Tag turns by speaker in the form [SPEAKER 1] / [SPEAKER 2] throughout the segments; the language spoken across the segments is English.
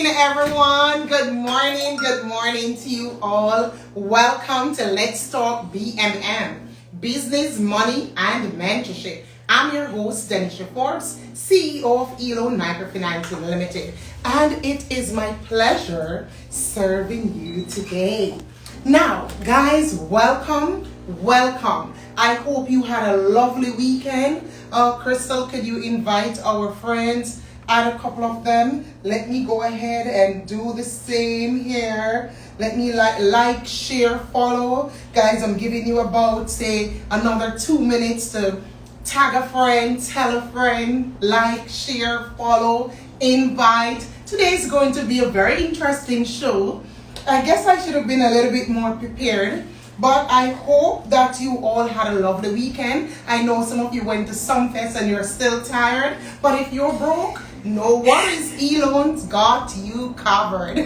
[SPEAKER 1] morning, everyone. Good morning to you all. Welcome to Let's Talk BMM, Business, Money, and Mentorship. I'm your host, Denisha Forbes, CEO of Elon Microfinance Limited, and it is my pleasure serving you today. Now, guys, welcome. I hope you had a lovely weekend. Crystal, could you invite our friends? Add a couple of them. Let me go ahead and do the same here. Let me like, share, follow. Guys, I'm giving you about, say, another 2 minutes to tag a friend, tell a friend, like, share, follow, invite. Today is going to be a very interesting show. I guess I should have been a little bit more prepared, but I hope that you all had a lovely weekend. I know some of you went to Sumfest and you're still tired, but if you're broke, no worries, Elon's got you covered.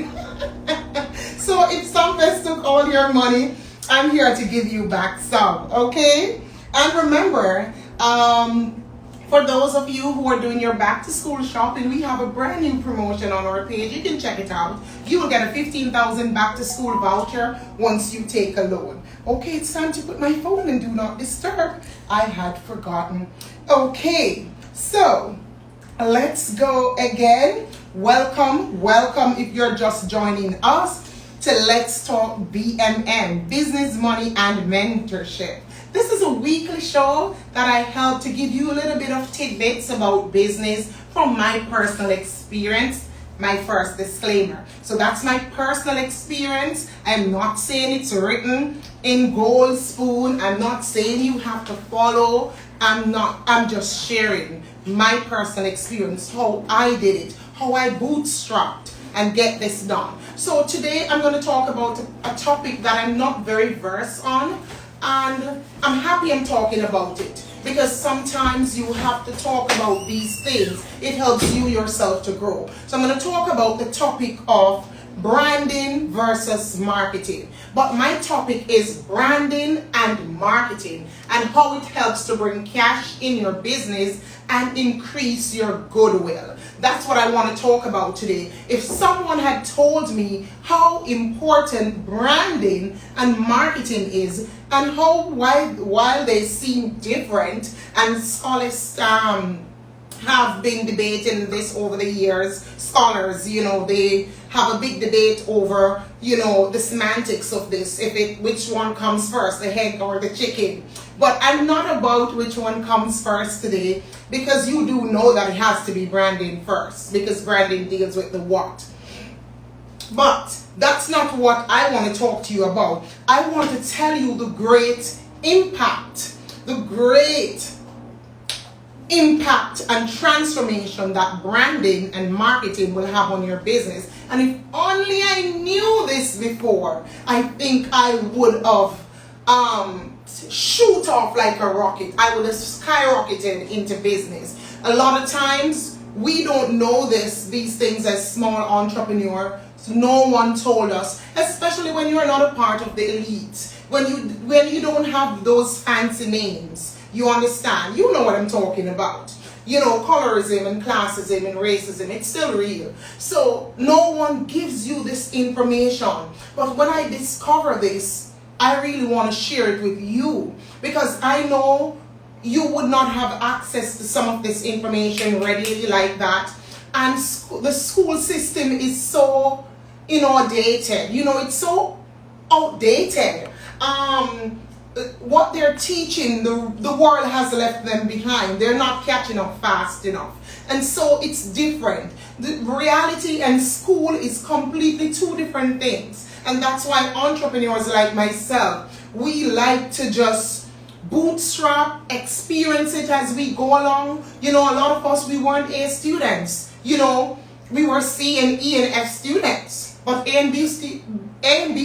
[SPEAKER 1] So if Sumfest took all your money, I'm here to give you back some, okay? And remember, for those of you who are doing your back to school shopping, we have a brand new promotion on our page. You can check it out. You will get a 15,000 back to school voucher once you take a loan. Okay, it's time to put my phone in do not disturb. I had forgotten. Okay, so let's go again. Welcome if you're just joining us to Let's Talk BMM, Business, Money, and Mentorship. This is a weekly show that I help to give you a little bit of tidbits about business from my personal experience. My first disclaimer. So that's my personal experience. I'm not saying it's written in gold spoon. I'm not saying you have to follow. I'm just sharing my personal experience, how I did it, how I bootstrapped and get this done. So today I'm going to talk about a topic that I'm not very versed on, and I'm happy I'm talking about it because sometimes you have to talk about these things. It helps you yourself to grow. So I'm going to talk about the topic of branding versus marketing. But my topic is branding and marketing and how it helps to bring cash in your business and increase your goodwill. That's what I want to talk about today. If someone had told me how important branding and marketing is and how while they seem different, and scholars have been debating this over the years, scholars, they have a big debate over, the semantics of this, which one comes first, the egg or the chicken. But I'm not about which one comes first today, because you do know that it has to be branding first, because branding deals with the what. But that's not what I want to talk to you about. I want to tell you the great impact and transformation that branding and marketing will have on your business. And if only I knew this before, I think I would have shoot off like a rocket. I would have skyrocketed into business. A lot of times we don't know these things as small entrepreneurs. So no one told us, especially when you're not a part of the elite, when you don't have those fancy names. You understand? You know what I'm talking about. Colorism and classism and racism, it's still real. So no one gives you this information. But when I discover this, I really want to share it with you, because I know you would not have access to some of this information readily like that. And the school system is so dated. It's so outdated. What they're teaching, the world has left them behind. They're not catching up fast enough. And so it's different. The reality and school is completely two different things. And that's why entrepreneurs like myself, we like to just bootstrap, experience it as we go along. A lot of us, we weren't A students. We were C and E and F students. But A and B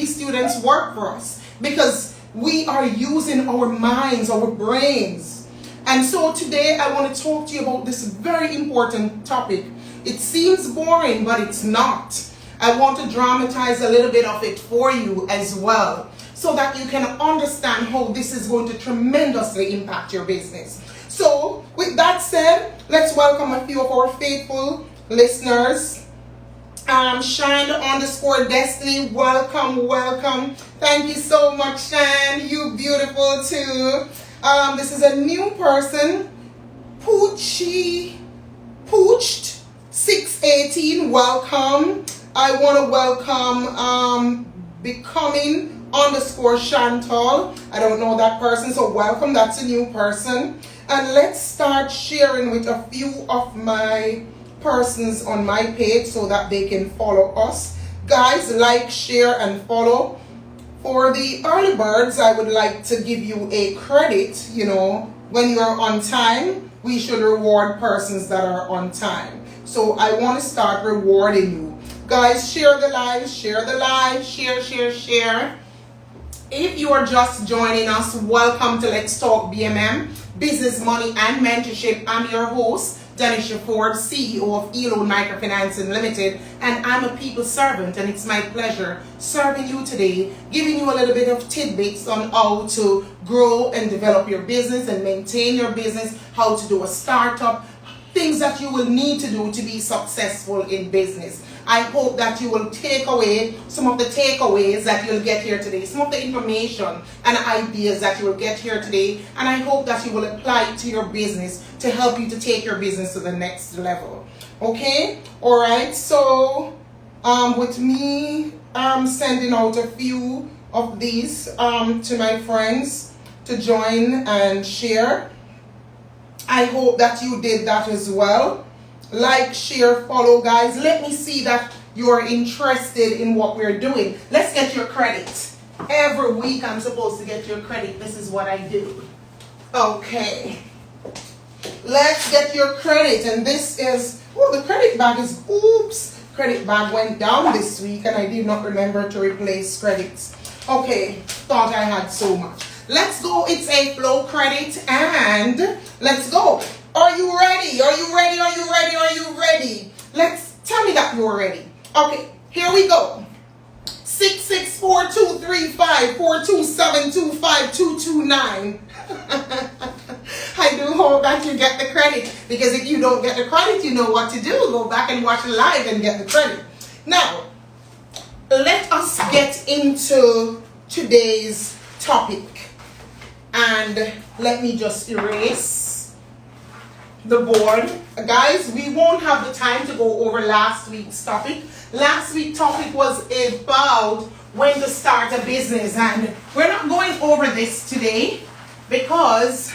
[SPEAKER 1] students work for us because we are using our minds, our brains. And so today I want to talk to you about this very important topic. It seems boring, but it's not. I want to dramatize a little bit of it for you as well, so that you can understand how this is going to tremendously impact your business. So with that said, let's welcome a few of our faithful listeners Shine underscore Destiny, welcome, welcome. Thank you so much, Shine. You beautiful too. This is a new person. Pooched 618, welcome. I want to welcome Becoming underscore Chantal. I don't know that person, so welcome. That's a new person. And let's start sharing with a few of my persons on my page so that they can follow us. Guys, like, share, and follow. For the early birds, I would like to give you a credit. You know, when you are on time, we should reward persons that are on time. So I want to start rewarding you. Guys, share the live, share, share. If you are just joining us, welcome to Let's Talk BMM, Business, Money, and Mentorship. I'm your host, Denisha Forbes, CEO of Elo Microfinancing Limited, and I'm a people servant, and it's my pleasure serving you today, giving you a little bit of tidbits on how to grow and develop your business and maintain your business, how to do a startup, things that you will need to do to be successful in business. I hope that you will take away some of the takeaways that you'll get here today, some of the information and ideas that you will get here today, and I hope that you will apply it to your business to help you to take your business to the next level. Okay? All right. So, with me sending out a few of these to my friends to join and share. I hope that you did that as well. Like, share, follow, guys. Let me see that you're interested in what we're doing. Let's get your credit. Every week I'm supposed to get your credit. This is what I do. Okay. Let's get your credit. And this is, oh, the credit bag is, oops. Credit bag went down this week and I did not remember to replace credits. Okay, thought I had so much. Let's go. It's a flow credit and let's go. Are you ready? Are you ready? Are you ready? Are you ready? Let's tell me that you're ready. Okay, here we go. 664-235-427-25229. I do hope that you get the credit, because if you don't get the credit, you know what to do. Go back and watch it live and get the credit. Now, let us get into today's topic. And let me just erase the board. Guys, we won't have the time to go over last week's topic. Last week's topic was about when to start a business, and we're not going over this today because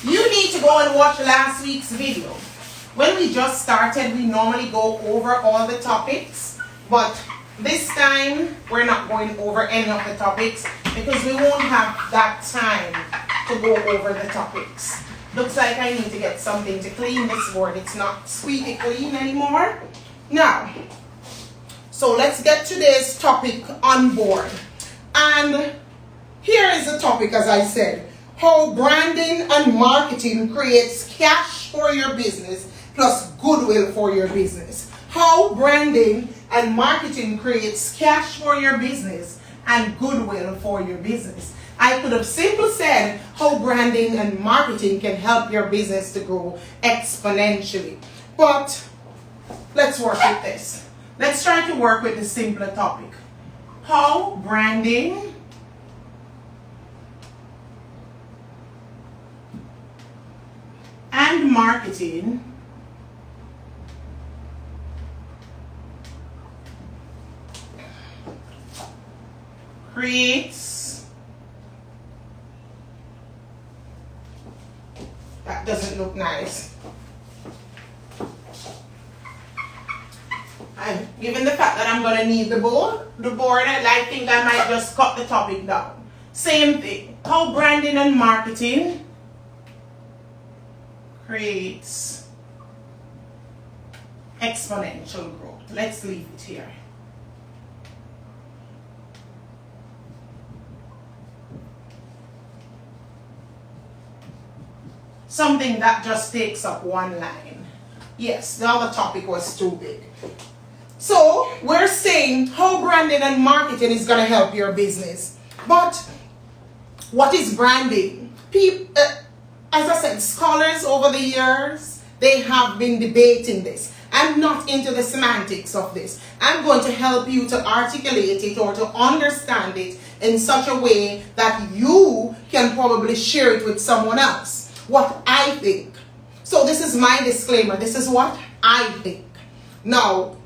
[SPEAKER 1] you need to go and watch last week's video. When we just started, we normally go over all the topics, but this time we're not going over any of the topics because we won't have that time to go over the topics. Looks like I need to get something to clean this board. It's not squeaky clean anymore. Now, so let's get today's topic on board. And here is the topic, as I said, how branding and marketing creates cash for your business plus goodwill for your business. How branding and marketing creates cash for your business and goodwill for your business. I could have simply said how branding and marketing can help your business to grow exponentially. But let's work with this. Let's try to work with the simpler topic. How branding and marketing creates, that doesn't look nice. And given the fact that I'm going to need the board, I think I might just cut the topic down. Same thing. How branding and marketing creates exponential growth. Let's leave it here. Something that just takes up one line. Yes, the other topic was too big. So we're saying how branding and marketing is going to help your business. But what is branding? As I said, scholars over the years, they have been debating this. I'm not into the semantics of this. I'm going to help you to articulate it or to understand it in such a way that you can probably share it with someone else. What I think. So this is my disclaimer. This is what I think. Now,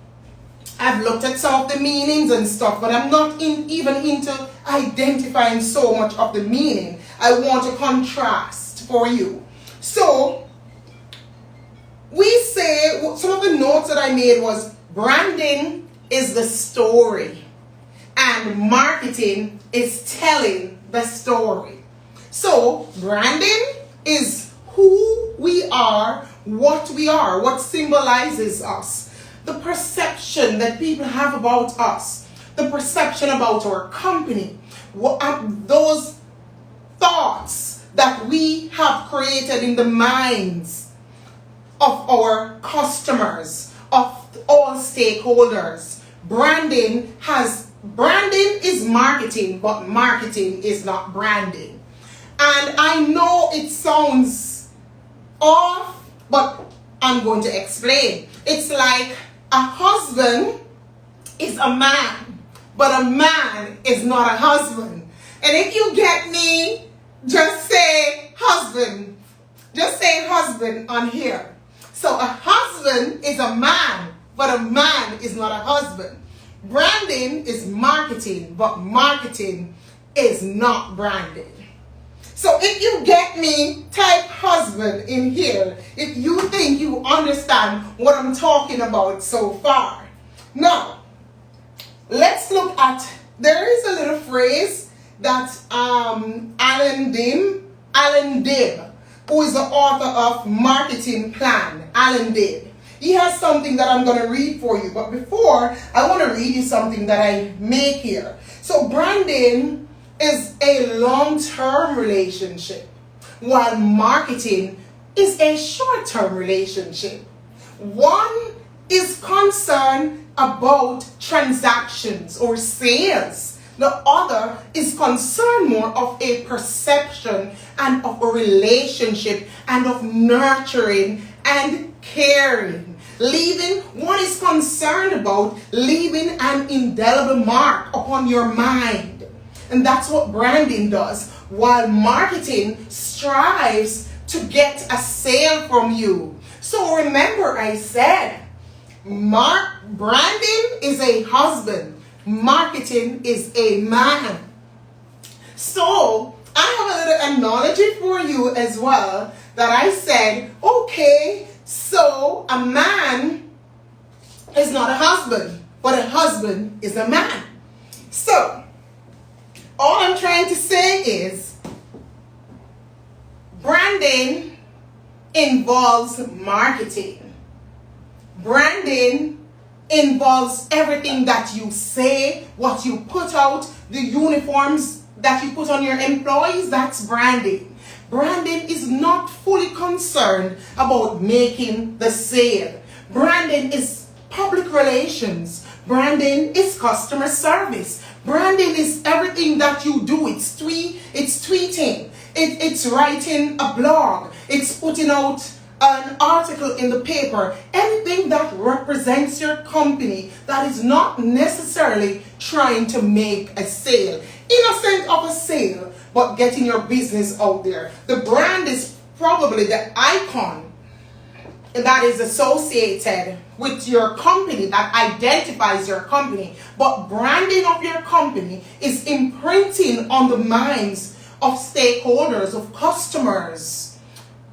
[SPEAKER 1] I've looked at some of the meanings and stuff, but I'm not even into identifying so much of the meaning. I want to contrast for you. So, we say, some of the notes that I made was, branding is the story and marketing is telling the story. So, branding is who we are, what symbolizes us. The perception that people have about us, the perception about our company, those thoughts that we have created in the minds of our customers, of all stakeholders. Branding is marketing, but marketing is not branding. And I know it sounds off, but I'm going to explain. It's like a husband is a man, but a man is not a husband. And if you get me, just say husband. Just say husband on here. So a husband is a man, but a man is not a husband. Branding is marketing, but marketing is not branding. So if you get me, type husband in here if you think you understand what I'm talking about so far. Now, let's look at, there is a little phrase that Alan Dibb, who is the author of Marketing Plan, Alan Dibb. He has something that I'm going to read for you. But before, I want to read you something that I make here. So branding is a long-term relationship, while marketing is a short-term relationship. One is concerned about transactions or sales. The other is concerned more of a perception and of a relationship and of nurturing and caring. One is concerned about leaving an indelible mark upon your mind. And that's what branding does, while marketing strives to get a sale from you. So remember, I said, branding is a husband, marketing is a man. So I have a little analogy for you as well that I said, okay, so a man is not a husband, but a husband is a man. So all I'm trying to say is branding involves marketing. Branding involves everything that you say, what you put out, the uniforms that you put on your employees, that's branding. Branding is not fully concerned about making the sale. Branding is public relations. Branding is customer service. Branding is everything that you do. It's tweeting. It's writing a blog. It's putting out an article in the paper. Anything that represents your company that is not necessarily trying to make a sale. Innocent of a sale, but getting your business out there. The brand is probably the icon that is associated with your company, that identifies your company. But branding of your company is imprinting on the minds of stakeholders, of customers,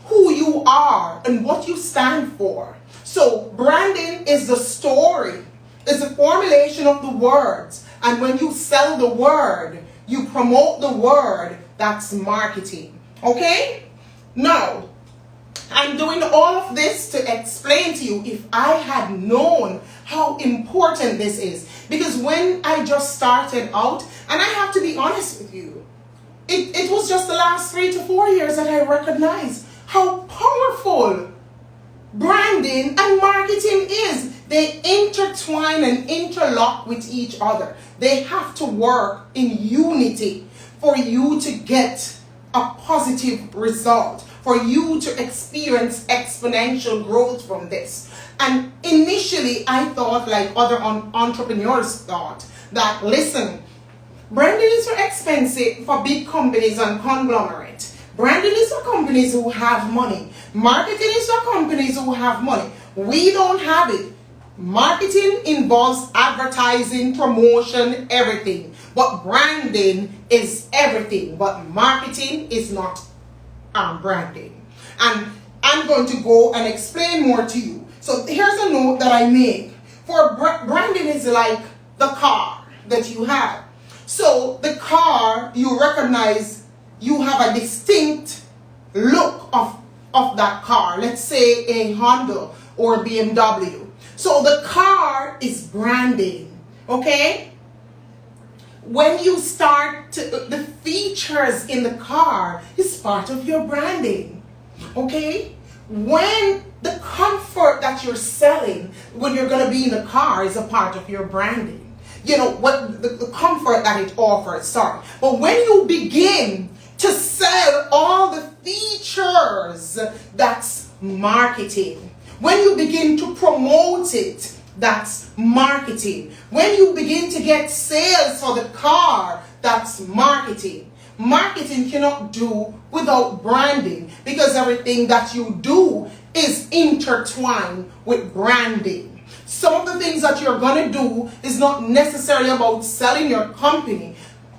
[SPEAKER 1] who you are and what you stand for. So branding is the story, is the formulation of the words. And when you sell the word, you promote the word, that's marketing. Okay? Now, I'm doing all of this to explain to you if I had known how important this is. Because when I just started out, and I have to be honest with you, it was just the last 3 to 4 years that I recognized how powerful branding and marketing is. They intertwine and interlock with each other. They have to work in unity for you to get a positive result, for you to experience exponential growth from this. And initially, I thought, like other entrepreneurs thought, that listen, branding is for expensive for big companies and conglomerate. Branding is for companies who have money. Marketing is for companies who have money. We don't have it. Marketing involves advertising, promotion, everything. But branding is everything. But marketing is not branding. And I'm going to go and explain more to you. So here's a note that I make. For branding is like the car that you have. So the car, you recognize, you have a distinct look of that car. Let's say a Honda or BMW. So the car is branding, okay? When you start to, the features in the car is part of your branding, okay? When the comfort that you're selling when you're going to be in the car is a part of your branding. You know, what the comfort that it offers, sorry. But when you begin to sell all the features, that's marketing. When you begin to promote it, that's marketing. When you begin to get sales for the car, that's marketing. Marketing cannot do without branding because everything that you do is intertwined with branding. Some of the things that you're going to do is not necessarily about selling your company.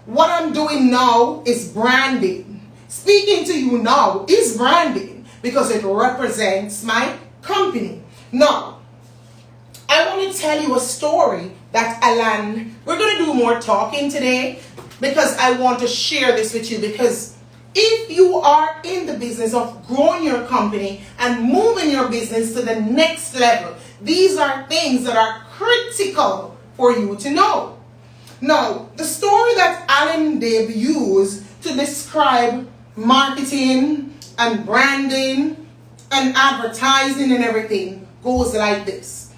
[SPEAKER 1] What I'm doing now is branding. Speaking to you now is branding because it represents my company. Now, I want to tell you a story that Alan, we're going to do more talking today because I want to share this with you, because if you are in the business of growing your company and moving your business to the next level, these are things that are critical for you to know. Now, the story that Alan Dave used to describe marketing and branding and advertising and everything goes like this.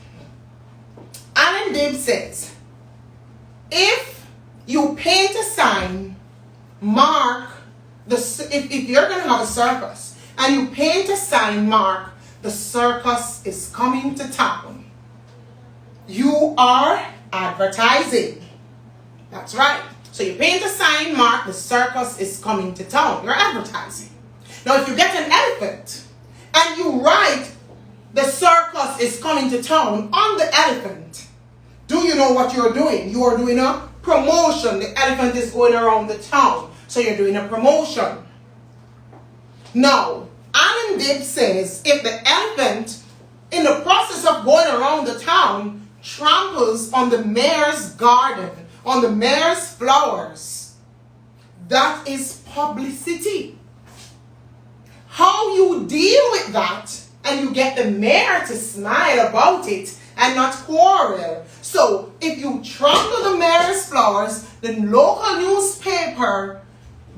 [SPEAKER 1] Alan Dave says, if you paint a sign, mark if you're going to have a circus and you paint a sign, mark the circus is coming to town, you are advertising. That's right. So you paint a sign, mark the circus is coming to town. You're advertising. Now if you get an elephant and you write the circus is coming to town on the elephant, do you know what you're doing? You are doing a promotion. The elephant is going around the town. So you're doing a promotion. Now, Alan Dib says if the elephant, in the process of going around the town, tramples on the mayor's garden, on the mayor's flowers, that is publicity. How you deal with that and you get the mayor to smile about it and not quarrel. So if you trample the mayor's flowers, the local newspaper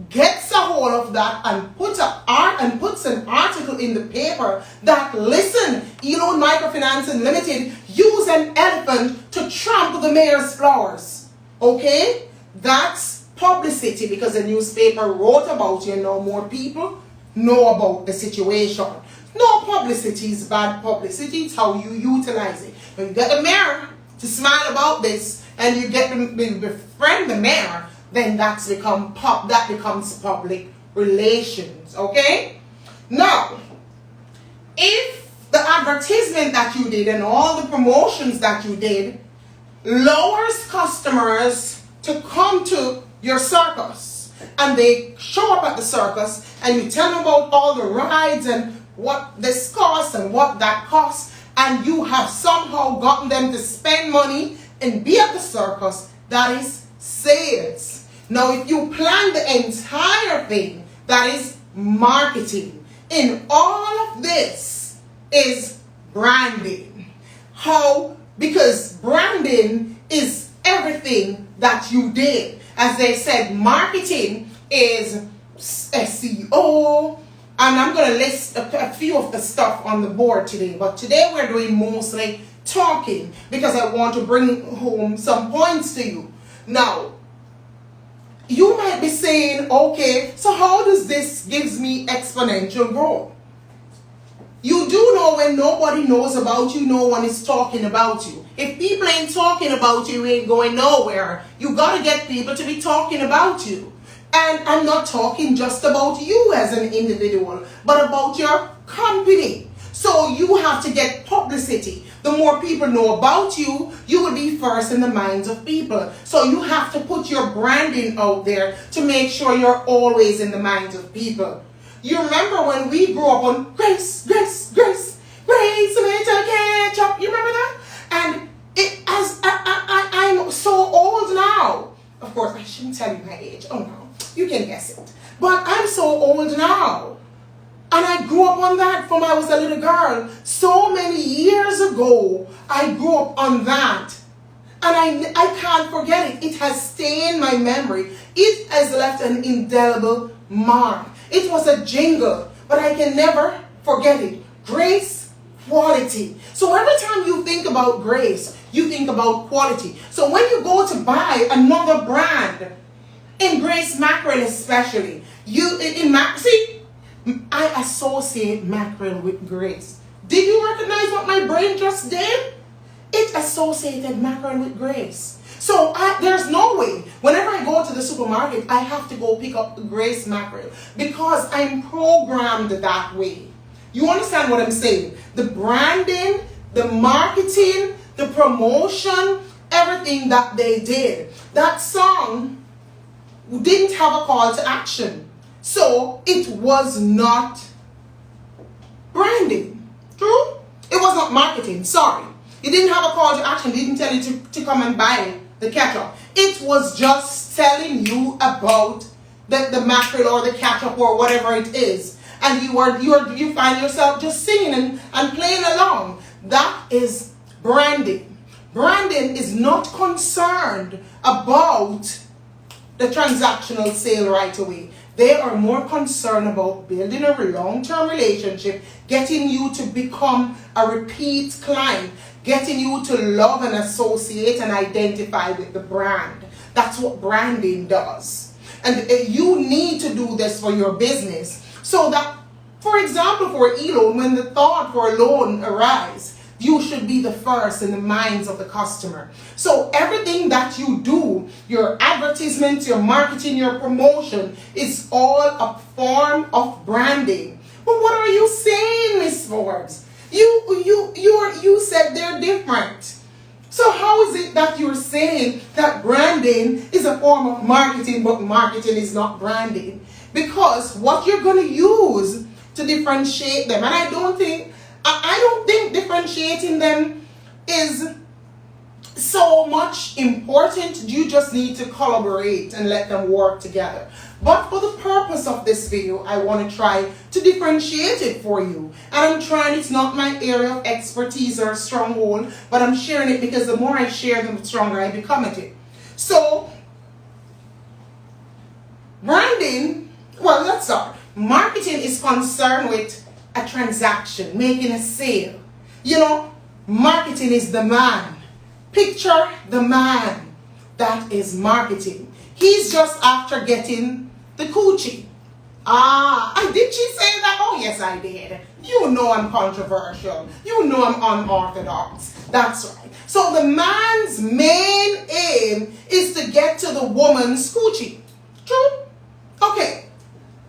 [SPEAKER 1] gets a hold of that and puts an article in the paper that, listen, Elon Microfinance Unlimited use an elephant to trample the mayor's flowers. Okay? That's publicity because the newspaper wrote about you and now more people know about the situation. No publicity is bad publicity. It's how you utilize it. When you get the mayor to smile about this and you get to befriend the mayor, then that becomes public relations. Okay? Now, if the advertisement that you did and all the promotions that you did lowers customers to come to your circus, and they show up at the circus and you tell them about all the rides and what this costs and what that costs, and you have somehow gotten them to spend money and be at the circus, that is sales. Now, if you plan the entire thing, that is marketing. In all of this is branding. How? Because branding is everything that you did. As they said, marketing is SEO, and I'm going to list a few of the stuff on the board today. But today we're doing mostly talking because I want to bring home some points to you. Now, you might be saying, okay, so how does this gives me exponential growth? You do know when nobody knows about you, no one is talking about you. If people ain't talking about you, you ain't going nowhere. You got to get people to be talking about you. And I'm not talking just about you as an individual, but about your company. So you have to get publicity. The more people know about you, you will be first in the minds of people. So you have to put your branding out there to make sure you're always in the minds of people. You remember when we grew up on Grace, Grace, Grace, Grace, little ketchup. You remember that? And I'm so old now. Of course, I shouldn't tell you my age. Oh no, you can guess it. But I'm so old now. And I grew up on that from I was a little girl. So many years ago, I grew up on that. And I can't forget it. It has stayed in my memory. It has left an indelible mark. It was a jingle, but I can never forget it. Grace, quality. So every time you think about grace, you think about quality. So when you go to buy another brand, in Grace Mackerel especially, I associate mackerel with grace. Did you recognize what my brain just did? It associated mackerel with grace. So there's no way, whenever I go to the supermarket, I have to go pick up the Grace mackerel because I'm programmed that way. You understand what I'm saying? The branding, the marketing, the promotion, everything that they did. That song didn't have a call to action. So it was not branding. True? It was not marketing. Sorry. It didn't have a call to action. It didn't tell you to come and buy the ketchup. It was just telling you about the mackerel or the ketchup or whatever it is. And you find yourself just singing and playing along. That is branding. Branding is not concerned about the transactional sale right away. They are more concerned about building a long-term relationship, getting you to become a repeat client, getting you to love and associate and identify with the brand. That's what branding does. And you need to do this for your business so that, for example, for e-loan, when the thought for a loan arises, you should be the first in the minds of the customer. So everything that you do, your advertisements, your marketing, your promotion, is all a form of branding. But what are you saying, Miss Forbes? You said they're different. So how is it that you're saying that branding is a form of marketing, but marketing is not branding? Because what you're going to use to differentiate them, and I don't think differentiating them is so much important. You just need to collaborate and let them work together. But for the purpose of this video, I want to try to differentiate it for you. And I'm trying, it's not my area of expertise or stronghold, but I'm sharing it because the more I share them, the stronger I become at it. So, branding, well, let's start. Marketing is concerned with a transaction, making a sale. You know, marketing is the man. Picture the man. That is marketing. He's just after getting the coochie. Did she say that? Oh, yes, I did. You know I'm controversial. You know I'm unorthodox. That's right. So the man's main aim is to get to the woman's coochie. True? Okay.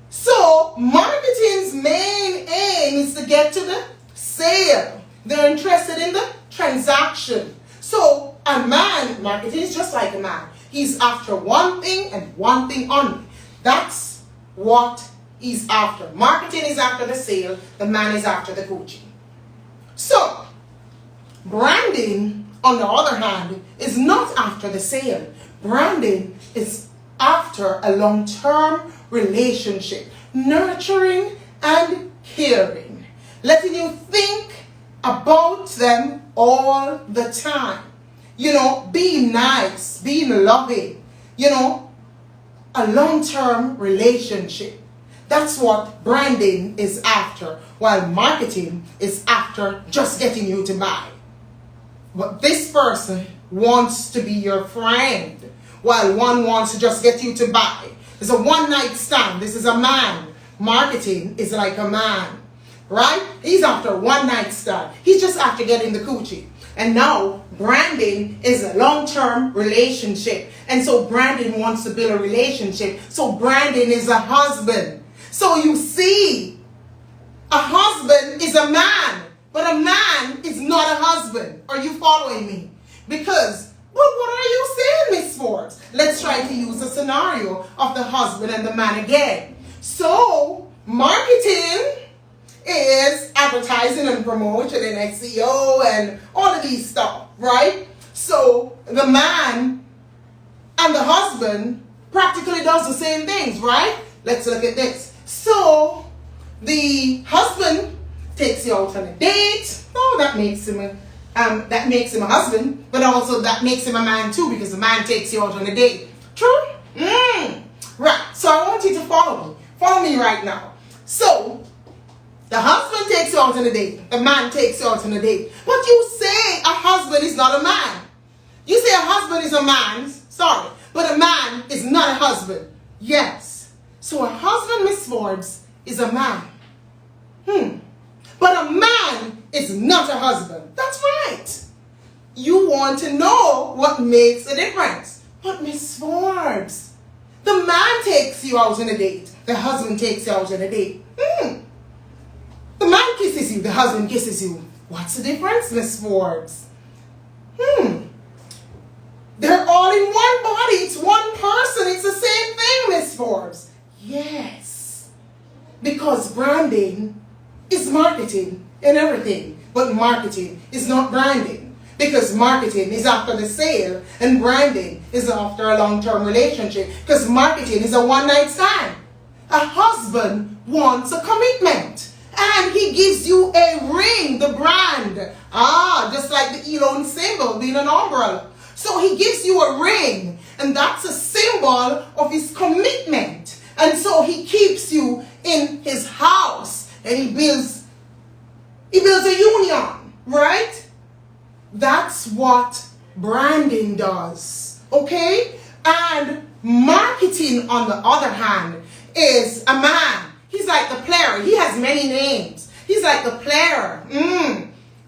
[SPEAKER 1] So marketing's main aim is to get to the sale. They're interested in the transaction. So a man, marketing is just like a man. He's after one thing and one thing only. That's what he's after. Marketing is after the sale. The man is after the coochie. So branding, on the other hand, is not after the sale. Branding is after a long-term relationship, nurturing and caring, letting you think about them all the time. You know, being nice, being loving, you know, a long-term relationship. That's what branding is after, while marketing is after just getting you to buy. But this person wants to be your friend, while one wants to just get you to buy. It's a one-night stand. This is a man. Marketing is like a man. right? He's after one night stand. He's just after getting the coochie. And now branding is a long-term relationship. And so branding wants to build a relationship. So branding is a husband. So you see, a husband is a man, but a man is not a husband. Are you following me? Because, well, what are you saying, Miss Forbes? Let's try to use a scenario of the husband and the man again. So, marketing is advertising and promotion and SEO and all of these stuff, right? So, the man and the husband practically does the same things, right? Let's look at this. So, the husband takes you out on a date. Oh, that makes him a husband, but also that makes him a man too, because the man takes you out on a date. True? Right. So I want you to follow me. Follow me right now. So the husband takes you out on a date. The man takes you out on a date. But you say a husband is not a man. You say a husband is a man. Sorry. But a man is not a husband. Yes. So a husband, Miss Forbes, is a man. But a man is not a husband. That's right. You want to know what makes a difference. But Miss Forbes, the man takes you out on a date. The husband takes you out on a date. The man kisses you. The husband kisses you. What's the difference, Miss Forbes? They're all in one body. It's one person. It's the same thing, Miss Forbes. Yes. Because branding is marketing and everything. But marketing is not branding. Because marketing is after the sale and branding is after a long-term relationship. Because marketing is a one-night stand. A husband wants a commitment. And he gives you a ring, the brand. Just like the Elon symbol being an umbrella. So he gives you a ring. And that's a symbol of his commitment. And so he keeps you in his house. And he builds a union, right? That's what branding does, okay? And marketing, on the other hand, is a man. He's like the player. He has many names. He's like the player.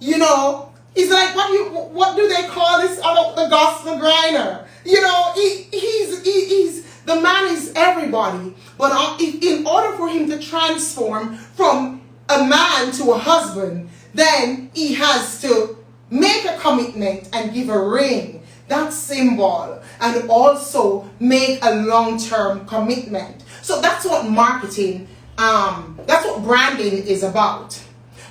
[SPEAKER 1] You know, he's like, what do they call this? The gospel grinder. You know, he's the man is everybody. But in order for him to transform from a man to a husband, then he has to make a commitment and give a ring, that symbol, and also make a long-term commitment. So that's what marketing, that's what branding is about.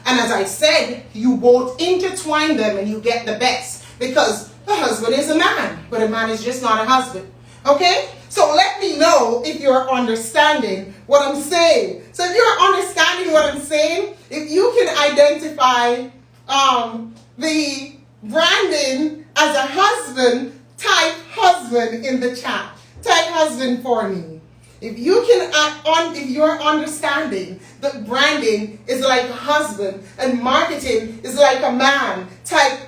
[SPEAKER 1] And as I said, you both intertwine them and you get the best, because the husband is a man, but a man is just not a husband. Okay? So let me know if you're understanding what I'm saying. So if you're understanding what I'm saying, if you can identify the branding as a husband, type husband in the chat. Type husband for me. If you can, if you're understanding that branding is like a husband and marketing is like a man, type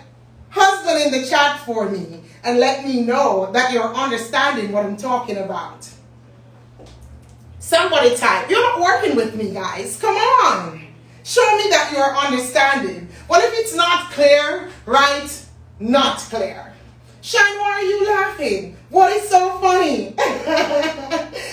[SPEAKER 1] husband in the chat for me and let me know that you're understanding what I'm talking about. Somebody type. You're not working with me, guys. Come on. Show me that you're understanding. What if it's not clear, right? Not clear. Shine, why are you laughing? What is so funny?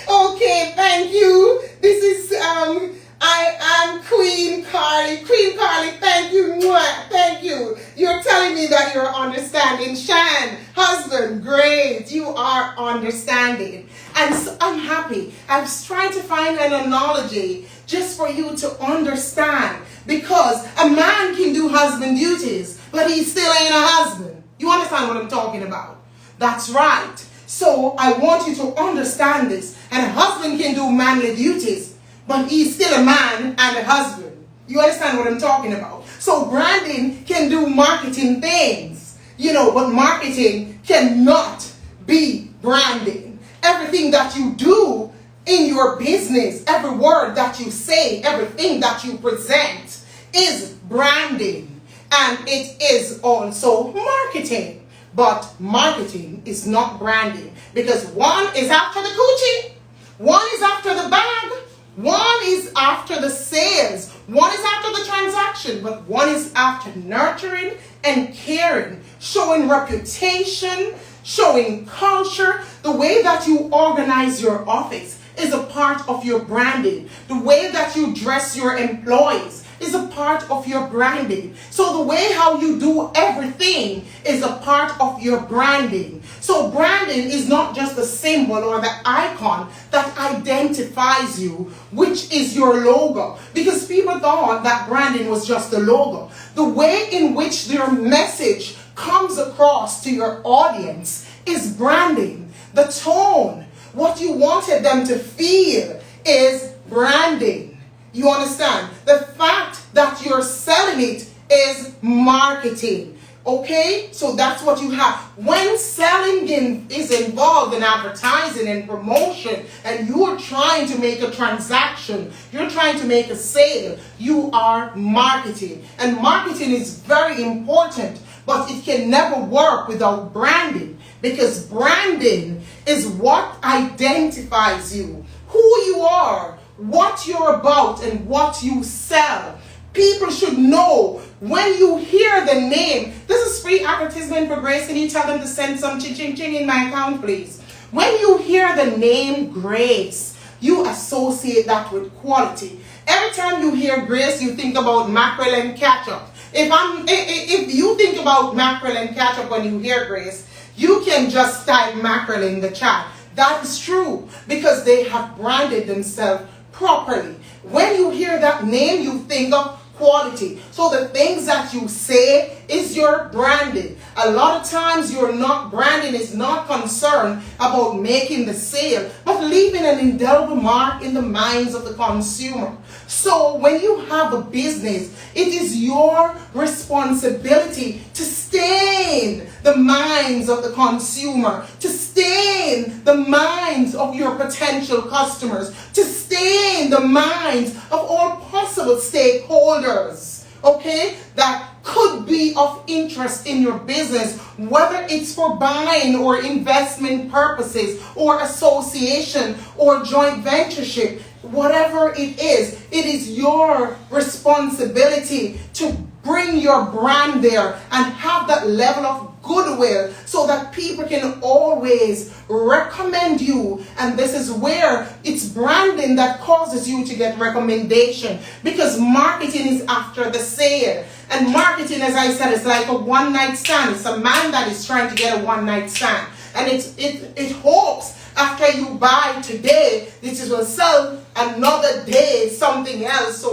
[SPEAKER 1] Okay, thank you. This is, I'm Queen Carly. Queen Carly, thank you. Mwah, thank you. You're telling me that you're understanding. Shan, husband, great. You are understanding. And so I'm happy. I'm trying to find an analogy just for you to understand. Because a man can do husband duties, but he still ain't a husband. You understand what I'm talking about? That's right. So I want you to understand this. And a husband can do manly duties, but he's still a man and a husband. You understand what I'm talking about? So branding can do marketing things, but marketing cannot be branding. Everything that you do in your business, every word that you say, everything that you present is branding. And it is also marketing. But marketing is not branding. Because one is after the coochie, one is after the bag, one is after the sales, One is after the transaction, but one is after nurturing and caring, showing reputation, showing culture. The way that you organize your office is a part of your branding. The way that you dress your employees is a part of your branding. So the way how you do everything is a part of your branding. So branding is not just the symbol or the icon that identifies you, which is your logo. Because people thought that branding was just the logo. The way in which your message comes across to your audience is branding. The tone, what you wanted them to feel is branding. You understand? The fact that you're selling it is marketing. Okay? So that's what you have. When selling is involved in advertising and promotion, and you're trying to make a transaction, you're trying to make a sale, you are marketing. And marketing is very important, but it can never work without branding, because branding is what identifies you, who you are, what you're about, and what you sell. People should know when you hear the name. This is free advertisement for Grace. Can you tell them to send some ching in my account, please? When you hear the name Grace, you associate that with quality. Every time you hear Grace, you think about mackerel and ketchup. If you think about mackerel and ketchup when you hear Grace, you can just type mackerel in the chat. That is true, because they have branded themselves properly. When you hear that name, you think of quality. So the things that you say is your branding. A lot of times branding is not concerned about making the sale, but leaving an indelible mark in the minds of the consumer. So when you have a business, it is your responsibility to stain the minds of the consumer, to stain the minds of your potential customers, to stain the minds of all possible stakeholders, okay, that could be of interest in your business, whether it's for buying or investment purposes or association or joint ventureship. Whatever it is your responsibility to bring your brand there and have that level of goodwill so that people can always recommend you. And this is where it's branding that causes you to get recommendation, because marketing is after the sale. And marketing, as I said, is like a one-night stand. It's a man that is trying to get a one-night stand. And it hopes after you buy today, this will sell another day something else,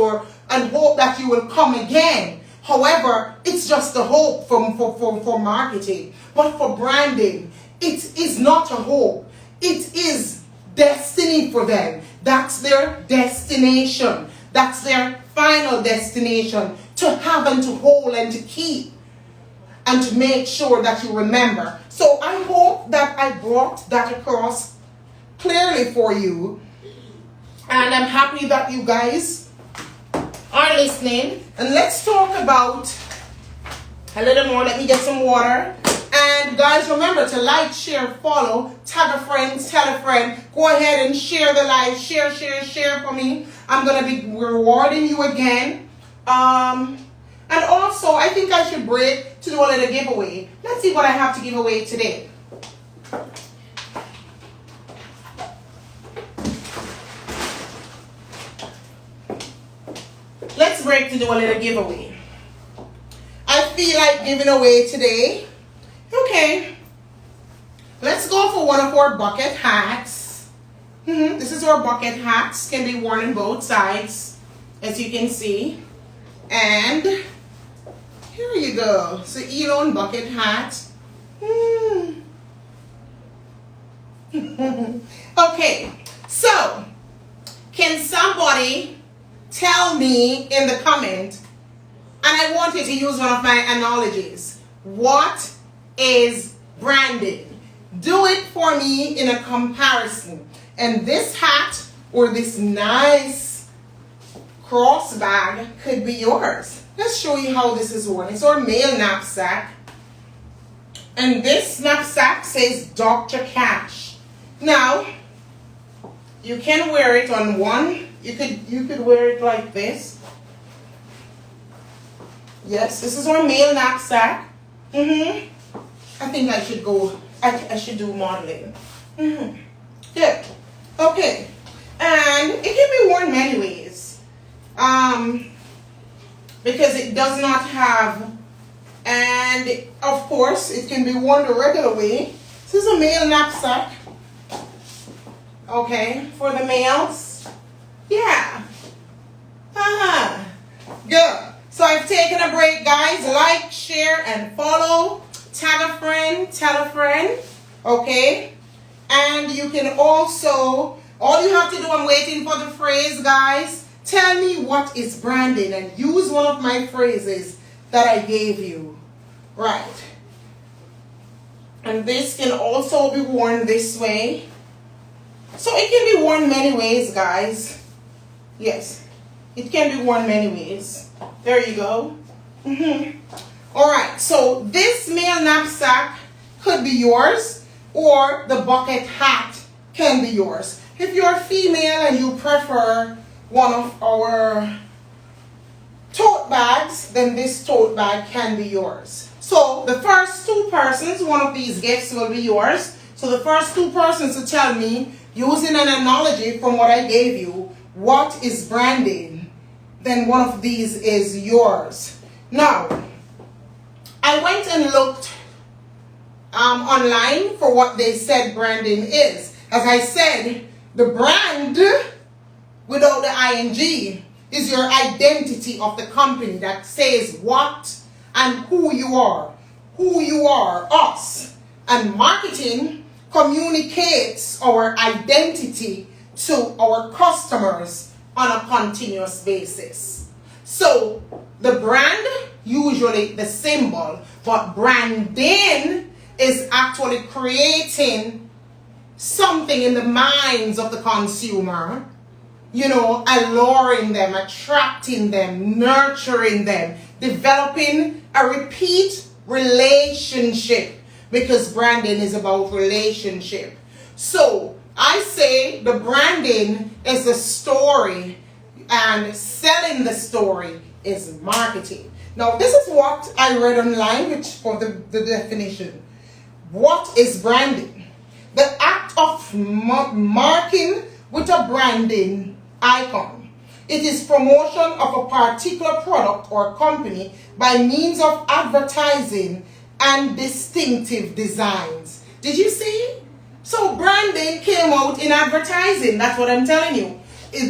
[SPEAKER 1] and hope that you will come again. However, it's just a hope for marketing. But for branding, it is not a hope. It is destiny for them. That's their destination. That's their final destination, to have and to hold and to keep and to make sure that you remember. So I hope that I brought that across clearly for you. And I'm happy that you guys are listening. And let's talk about a little more. Let me get some water. And guys, remember to like, share, follow, tag a friend, tell a friend. Go ahead and share the live. Share for me. I'm going to be rewarding you again. And also, I think I should break to do a little giveaway. Let's see what I have to give away today. Let's break to do a little giveaway. I feel like giving away today. Okay. Let's go for one of our bucket hats. This is our bucket hats. Can be worn on both sides, as you can see. And here you go. So Elon bucket hat. Okay. So, can somebody tell me in the comment, and I want you to use one of my analogies, what is branding? Do it for me in a comparison. And this hat or this nice cross bag could be yours. Let's show you how this is worn. It's our male knapsack. And this knapsack says Dr. Cash. Now, you can wear it on one. You could wear it like this. Yes, this is our male knapsack. I think I should go, I should do modeling. Good. Okay. And it can be worn many ways. Because it does not have, and of course it can be worn the regular way. This is a male knapsack. Okay, for the males. Yeah. Good. So I've taken a break, guys. Like, share, and follow. Tag a friend, tell a friend. Okay. And you can also, all you have to do, I'm waiting for the phrase, guys. Tell me what is branding and use one of my phrases that I gave you. Right. And this can also be worn this way. So it can be worn many ways, guys. Yes. It can be worn many ways. There you go. Alright, so this male knapsack could be yours, or the bucket hat can be yours. If you're female and you prefer one of our tote bags, then this tote bag can be yours. So the first two persons, one of these gifts will be yours. So the first two persons to tell me, using an analogy from what I gave you, what is branding, then one of these is yours. Now, I went and looked online for what they said branding is. As I said, the brand without the ing is your identity of the company that says what and who you are, us. And marketing communicates our identity to our customers on a continuous basis. So the brand, usually the symbol, but branding is actually creating something in the minds of the consumer, you know, alluring them, attracting them, nurturing them, developing a repeat relationship, because branding is about relationship. So I say the branding is the story and selling the story is marketing. Now this is what I read online, which for the definition. What is branding? The act of marking with a branding icon. It is promotion of a particular product or company by means of advertising and distinctive designs. Did you see? So branding came out in advertising. That's what I'm telling you.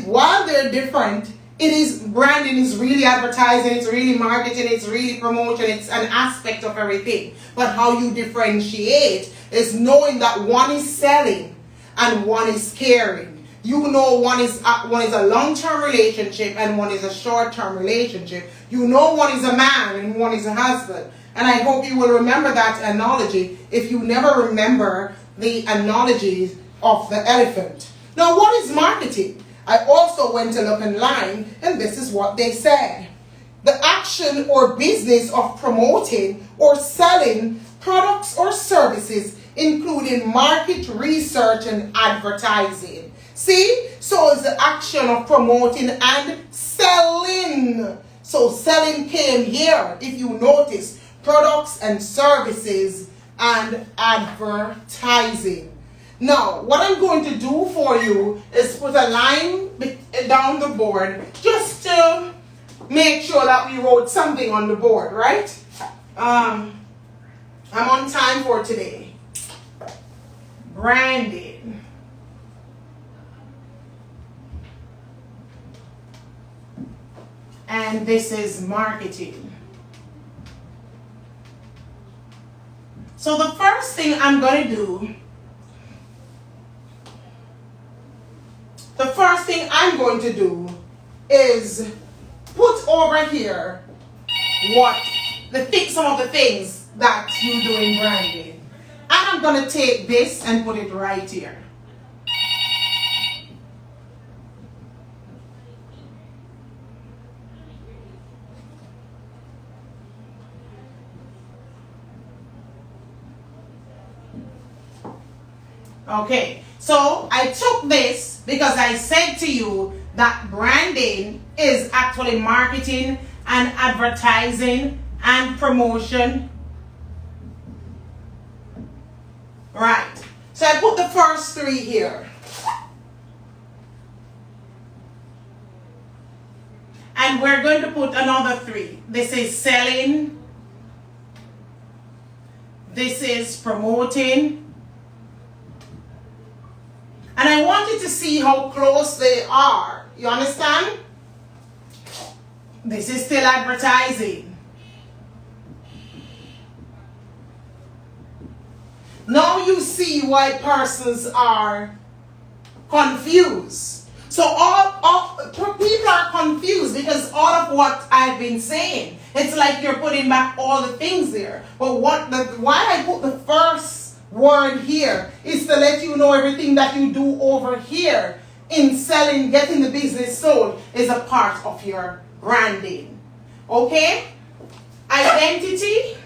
[SPEAKER 1] While they're different, branding is really advertising, it's really marketing, it's really promotion, it's an aspect of everything. But how you differentiate is knowing that one is selling and one is caring. You know one is a long-term relationship and one is a short-term relationship. You know one is a man and one is a husband. And I hope you will remember that analogy if you never remember the analogy of the elephant. Now, what is marketing? I also went to look online, and this is what they said. The action or business of promoting or selling products or services, including market research and advertising. See? So it's the action of promoting and selling. So selling came here, if you notice, products and services and advertising. Now, what I'm going to do for you is put a line down the board just to make sure that we wrote something on the board, right? I'm on time for today. Branding. And this is marketing. So the first thing I'm going to do, is put over here some of the things that you do in branding. And I'm going to take this and put it right here. Okay, so I took this because I said to you that branding is actually marketing and advertising and promotion. Right. So I put the first three here. And we're going to put another three. This is selling. This is promoting. And I wanted to see how close they are. You understand? This is still advertising. Now you see why persons are confused. So all people are confused because all of what I've been saying, it's like you're putting back all the things there. But why I put the first word here is to let you know everything that you do over here in selling, getting the business sold is a part of your branding. Okay? Identity.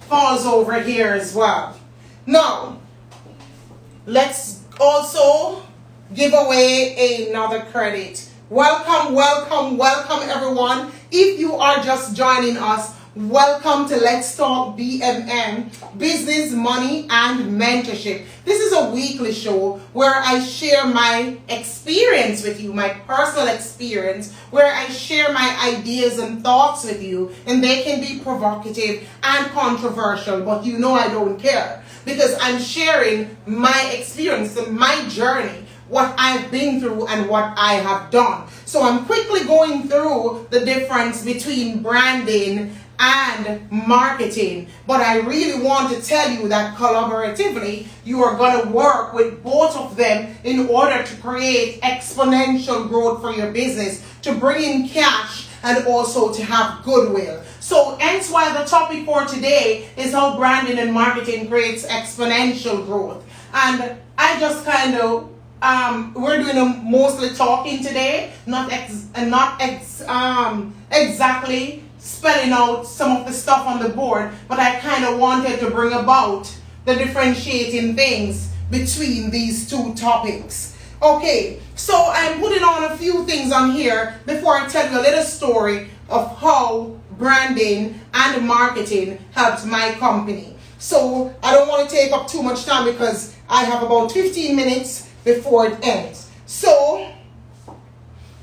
[SPEAKER 1] Falls over here as well. Now, let's also give away another credit. Welcome, welcome, welcome everyone. If you are just joining us, welcome to Let's Talk BMM, Business, Money, and Mentorship. This is a weekly show where I share my experience with you, my personal experience, where I share my ideas and thoughts with you, and they can be provocative and controversial, but you know I don't care because I'm sharing my experience, my journey, what I've been through and what I have done. So I'm quickly going through the difference between branding and marketing, but I really want to tell you that collaboratively you are going to work with both of them in order to create exponential growth for your business, to bring in cash and also to have goodwill. So hence why the topic for today is how branding and marketing creates exponential growth. And I just kind of we're doing mostly talking today, not exactly spelling out some of the stuff on the board, but I kind of wanted to bring about the differentiating things between these two topics. Okay, so I'm putting on a few things on here before I tell you a little story of how branding and marketing helped my company. So I don't want to take up too much time because I have about 15 minutes before it ends. So,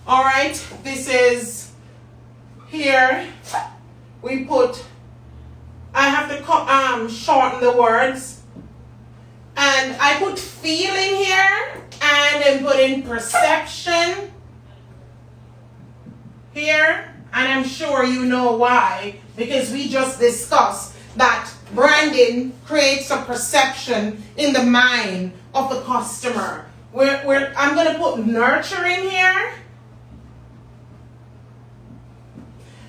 [SPEAKER 1] all right, this is here. We put, I have to shorten the words, and I put feeling here, and then put in perception here, and I'm sure you know why, because we just discussed that branding creates a perception in the mind of the customer. I'm going to put nurturing here.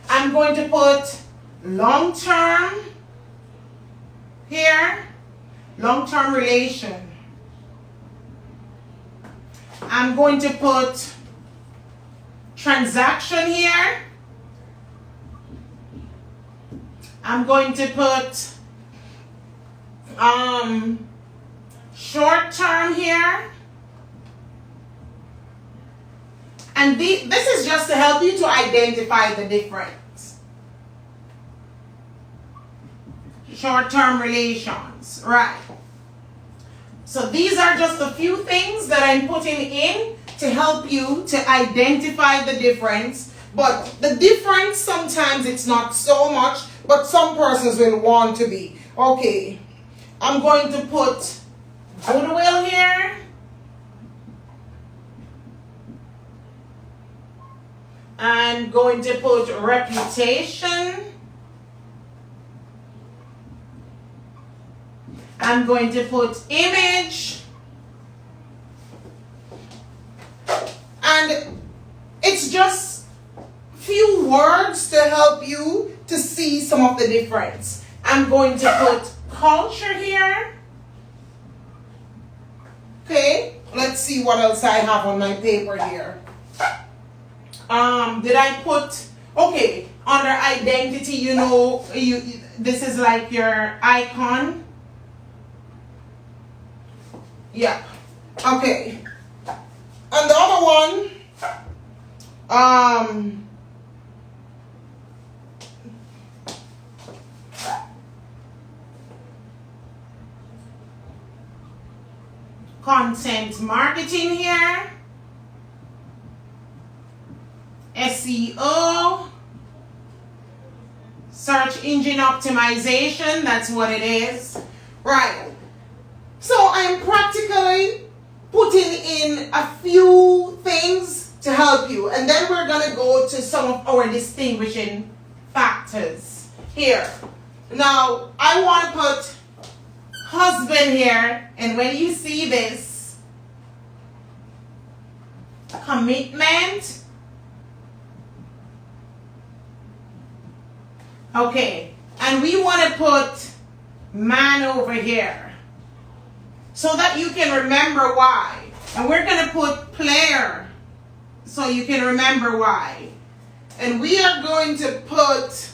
[SPEAKER 1] I'm going to put long-term here, long-term relation. I'm going to put transaction here. I'm going to put short-term here. And this is just to help you to identify the difference. Short-term relations, right. So these are just a few things that I'm putting in to help you to identify the difference. But the difference, sometimes it's not so much, but some persons will want to be. Okay, I'm going to put goodwill here. I'm going to put reputation. I'm going to put image. And it's just few words to help you to see some of the difference. I'm going to put culture here. Okay, let's see what else I have on my paper here. Did I put, okay, under identity, you know, this is like your icon. Yeah, okay. And the other one, content marketing here, SEO, search engine optimization, that's what it is. Right. So I'm practically putting in a few things to help you. And then we're going to go to some of our distinguishing factors here. Now, I want to put husband here. And when you see this, commitment. Okay. And we want to put man over here, so that you can remember why. And we're going to put player, so you can remember why. And we are going to put,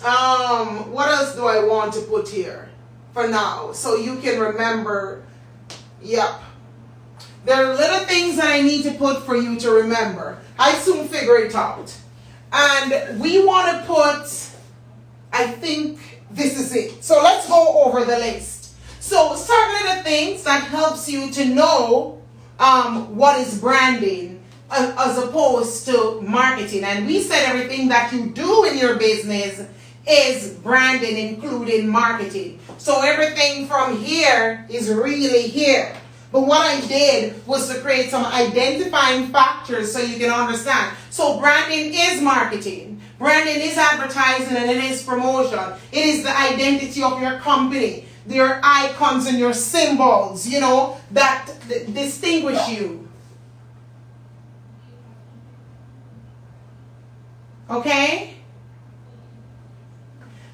[SPEAKER 1] what else do I want to put here for now? So you can remember, yep. There are little things that I need to put for you to remember. I soon figure it out. And we want to put, I think this is it. So let's go over the list. So certain little things that helps you to know what is branding as opposed to marketing. And we said everything that you do in your business is branding, including marketing. So everything from here is really here. But what I did was to create some identifying factors so you can understand. So branding is marketing. Branding is advertising, and it is promotion. It is the identity of your company. Your icons and your symbols, you know, that distinguish you. Okay?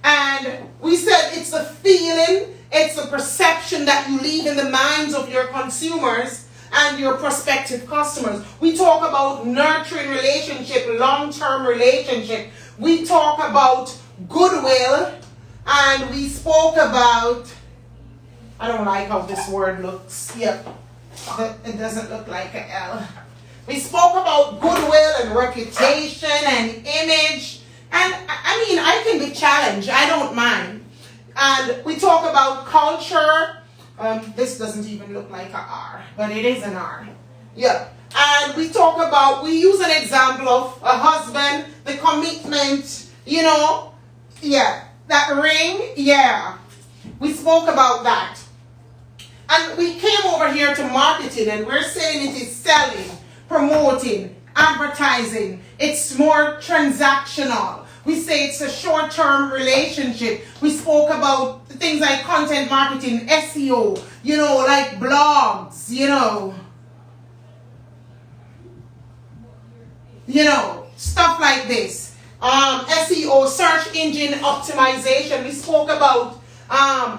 [SPEAKER 1] And we said it's the feeling, it's the perception that you leave in the minds of your consumers and your prospective customers. We talk about nurturing relationship, long-term relationship. We talk about goodwill, and we spoke about, I don't like how this word looks. Yep, it doesn't look like an L. We spoke about goodwill and reputation and image. And I mean, I can be challenged. I don't mind. And we talk about culture. This doesn't even look like an R, but it is an R. Yeah. And we talk about, we use an example of a husband, the commitment, you know. Yeah. That ring, yeah. We spoke about that. And we came over here to marketing, and we're saying it is selling, promoting, advertising. It's more transactional. We say it's a short-term relationship. We spoke about things like content marketing, SEO, you know, like blogs, you know, stuff like this. SEO, search engine optimization. We spoke about,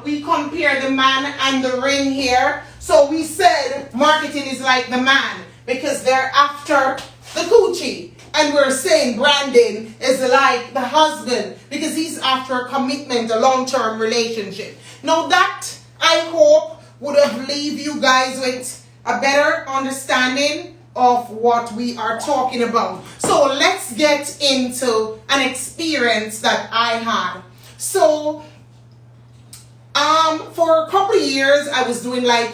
[SPEAKER 1] we compare the man and the ring here. So we said marketing is like the man because they're after the coochie. And we're saying branding is like the husband because he's after a commitment, a long-term relationship. Now that, I hope, would have leave you guys with a better understanding of what we are talking about. So let's get into an experience that I had. So for a couple of years, I was doing like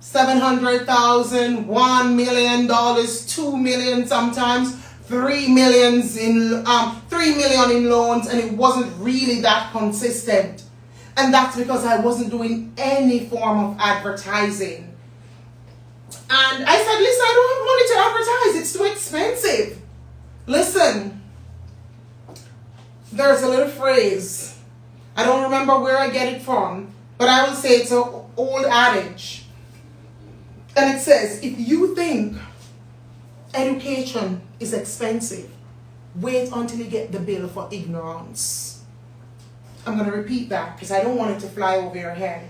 [SPEAKER 1] $700,000, $1 million, $2 million sometimes, $3 million in loans, and it wasn't really that consistent. And that's because I wasn't doing any form of advertising. And I said, listen, I don't have money to advertise. It's too expensive. Listen, there's a little phrase. I don't remember where I get it from, but I will say it's an old adage. And it says, if you think education is expensive, wait until you get the bill for ignorance. I'm going to repeat that because I don't want it to fly over your head.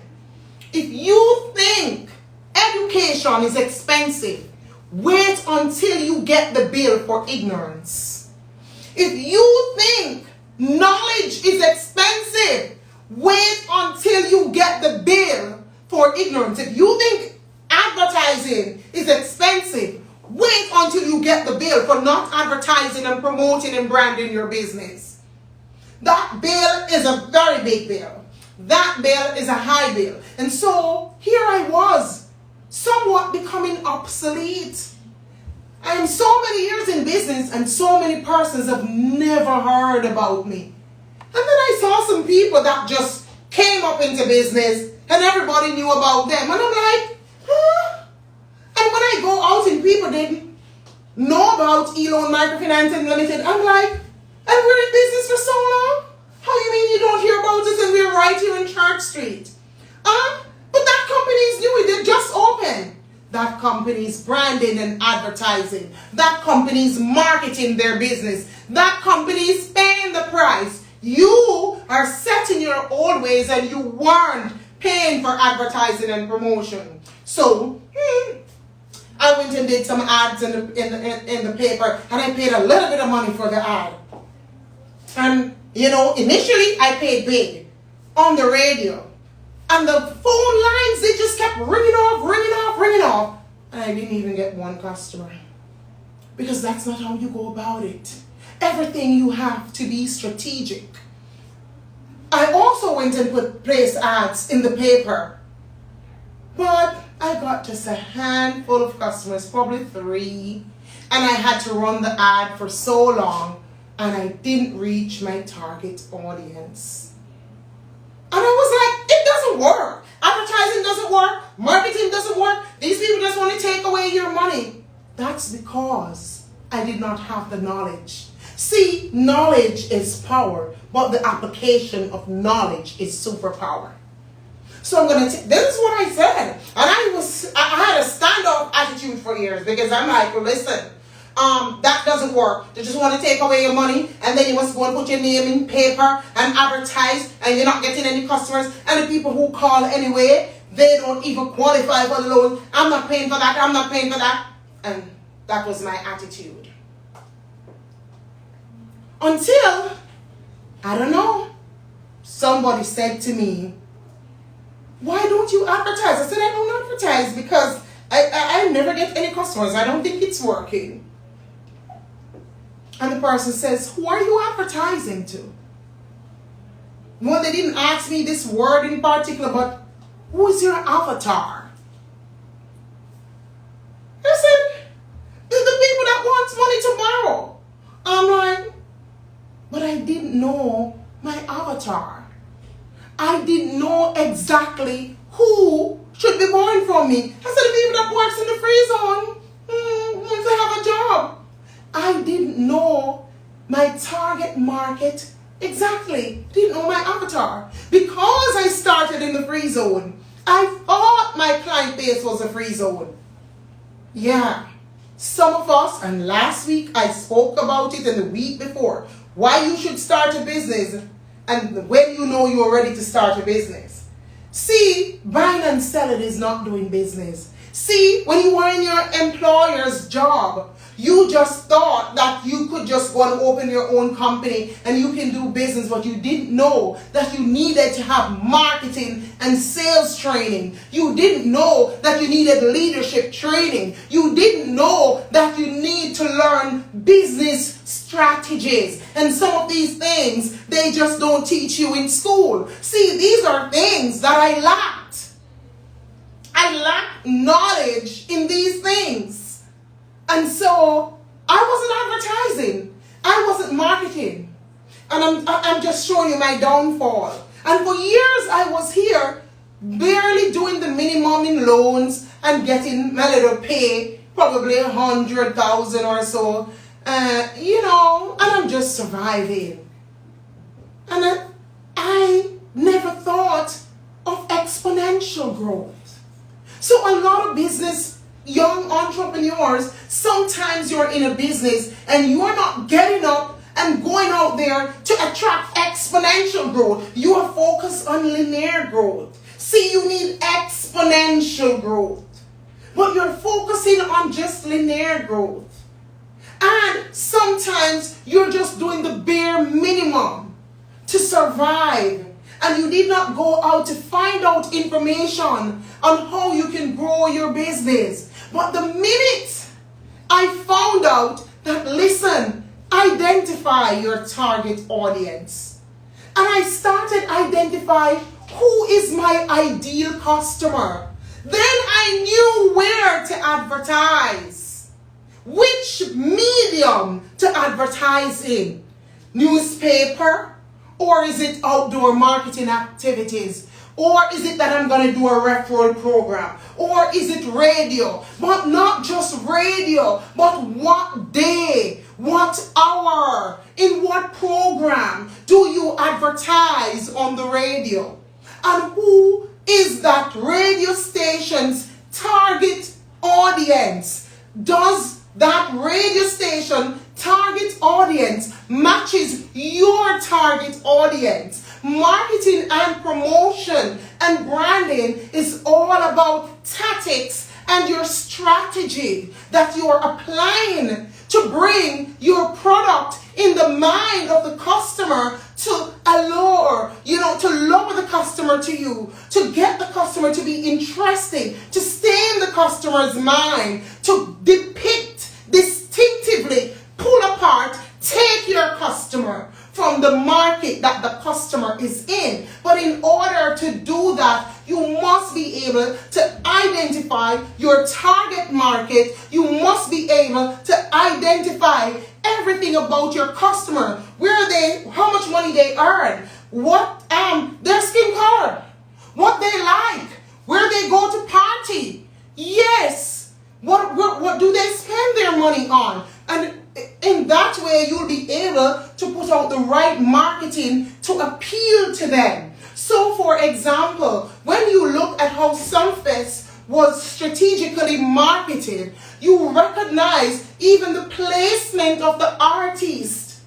[SPEAKER 1] If you think education is expensive, wait until you get the bill for ignorance. If you think knowledge is expensive, wait until you get the bill for ignorance. If you think advertising is expensive, advertising and promoting and branding your business. That bill is a very big bill. That bill is a high bill. And so here I was, somewhat becoming obsolete. I am so many years in business and so many persons have never heard about me. And then I saw some people that just came up into business and everybody knew about them. And I'm like, huh? And when I go out and people didn't know about Elon Microfinance Limited, I'm like, and we're in business for so long? How you mean you don't hear about us and we're right here in Church Street? But that company is new, it just opened. That company's branding and advertising. That company's marketing their business. That company's paying the price. You are set in your old ways and you weren't paying for advertising and promotion. So, I went and did some ads in the paper and I paid a little bit of money for the ad. And, initially I paid big on the radio. And the phone lines, they just kept ringing off. And I didn't even get one customer. Because that's not how you go about it. Everything you have to be strategic. I also went and placed ads in the paper. But I got just a handful of customers, probably 3. And I had to run the ad for so long. And I didn't reach my target audience. And I was like, it doesn't work. Advertising doesn't work. Marketing doesn't work. These people just want to take away your money. That's because I did not have the knowledge. See, knowledge is power, but the application of knowledge is superpower. So I'm going to, this is what I said. And I had a standoff attitude for years because I'm like, well, listen, that doesn't work. They just want to take away your money and then you must go and put your name in paper and advertise and you're not getting any customers. And the people who call anyway, they don't even qualify for the loan. I'm not paying for that. And that was my attitude. Until, I don't know, somebody said to me, why don't you advertise? I said, I don't advertise because I never get any customers. I don't think it's working. And the person says, who are you advertising to? Well, they didn't ask me this word in particular, but who is your avatar? I said, the people that wants money tomorrow. I'm like, but I didn't know my avatar. I didn't know exactly who should be buying from me. I said, the people that works in the free zone, once they have a job. I didn't know my target market exactly. Didn't know my avatar. Because I started in the free zone, I thought my client base was a free zone. Yeah. Some of us, and last week I spoke about it and the week before, why you should start a business and when you know you're ready to start a business. See, buying and selling is not doing business. See, when you were in your employer's job, you just thought that you could just go and open your own company and you can do business, but you didn't know that you needed to have marketing and sales training. You didn't know that you needed leadership training. You didn't know that you need to learn business strategies. And some of these things, they just don't teach you in school. See, these are things that I lacked. I lacked knowledge in these things. And so I wasn't advertising. I wasn't marketing. And I'm just showing you my downfall. And for years I was here barely doing the minimum in loans and getting my little pay, probably 100,000 or so. And I'm just surviving. And I never thought of exponential growth. So a lot of young entrepreneurs, sometimes you're in a business and you're not getting up and going out there to attract exponential growth. You are focused on linear growth. See, you need exponential growth. But you're focusing on just linear growth. And sometimes you're just doing the bare minimum to survive. And you did not go out to find out information on how you can grow your business. But the minute I found out that, listen, identify your target audience. And I started identifying who is my ideal customer. Then I knew where to advertise, which medium to advertise in. Newspaper, or is it outdoor marketing activities? Or is it that I'm going to do a referral program? Or is it radio? But not just radio, but what day, what hour, in what program do you advertise on the radio? And who is that radio station's target audience? Does that radio station target audience matches your target audience? Marketing and promotion and branding is all about tactics and your strategy that you are applying to bring your product in the mind of the customer, to allure, to lure the customer to you, to get the customer to be interested, to stay in the customer's mind, to depict distinctively, pull apart, take your customer from the market that the customer is in. But in order to do that, you must be able to identify your target market. You must be able to identify everything about your customer. Where they, how much money they earn, what their skin color, what they like, where they go to party. Yes, what do they spend their money on? And in that way, you'll be able to put out the right marketing to appeal to them. So, for example, when you look at how Sunfest was strategically marketed, you recognize even the placement of the artist